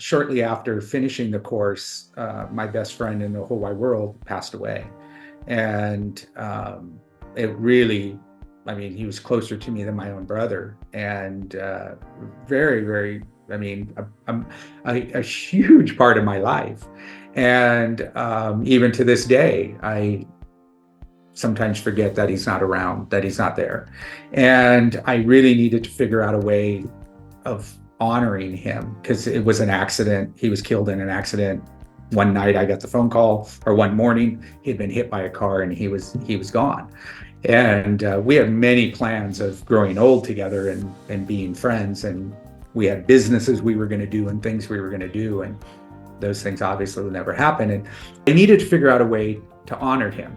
shortly after finishing the course, my best friend in the whole wide world passed away. And it really, I mean, he was closer to me than my own brother. And very, very, I mean, a huge part of my life. And even to this day, I sometimes forget that he's not around, that he's not there. And I really needed to figure out a way of honoring him because it was an accident. He was killed in an accident. One night I got the phone call, or one morning he'd been hit by a car and he was gone. And we had many plans of growing old together and being friends. And we had businesses we were going to do and things we were going to do. And those things obviously would never happen. And I needed to figure out a way to honor him.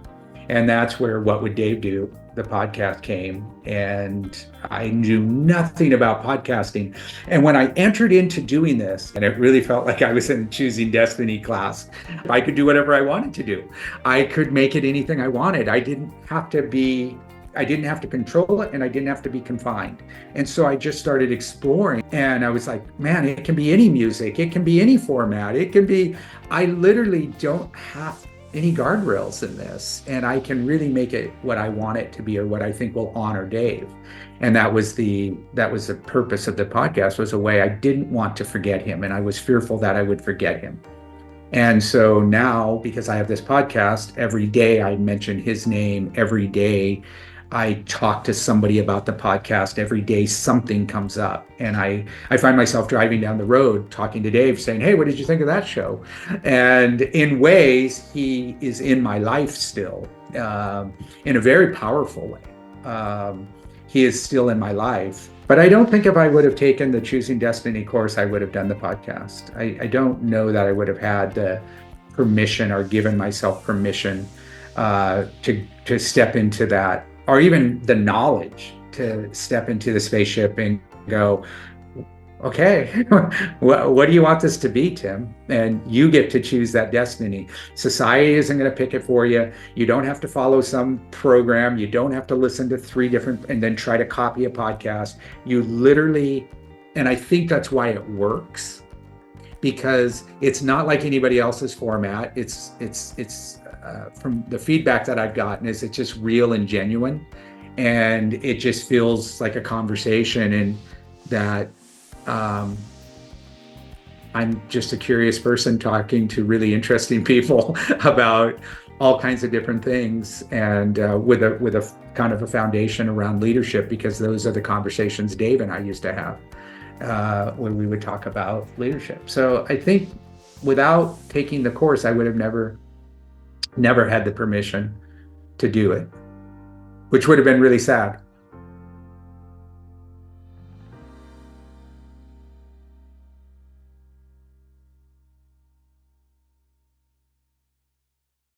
And that's where What Would Dave Do? The podcast came. And I knew nothing about podcasting. And when I entered into doing this, and it really felt like I was in Choosing Destiny class, I could do whatever I wanted to do. I could make it anything I wanted. I didn't have to control it, and I didn't have to be confined. And so I just started exploring, and I was like, man, it can be any music. It can be any format. I literally don't have any guardrails in this, and I can really make it what I want it to be, or what I think will honor Dave. And that was the purpose of the podcast, was a way I didn't want to forget him, and I was fearful that I would forget him. And so now, because I have this podcast, every day I mention his name. Every day I talk to somebody about the podcast. Every day something comes up, and I find myself driving down the road talking to Dave, saying, hey, what did you think of that show? And in ways, he is in my life still, in a very powerful way. He is still in my life. But I don't think if I would have taken the Choosing Destiny course, I would have done the podcast. I don't know that I would have had the permission, or given myself permission to step into that, or even the knowledge to step into the spaceship and go, okay, what do you want this to be, Tim? And you get to choose that destiny. Society isn't going to pick it for you. You don't have to follow some program. You don't have to listen to 3 different and then try to copy a podcast. You literally, and I think that's why it works, because it's not like anybody else's format. It's from the feedback that I've gotten, is it's just real and genuine, and it just feels like a conversation, and that I'm just a curious person talking to really interesting people about all kinds of different things, and with a kind of a foundation around leadership, because those are the conversations Dave and I used to have when we would talk about leadership. So I think without taking the course, I would have never had the permission to do it, which would have been really sad.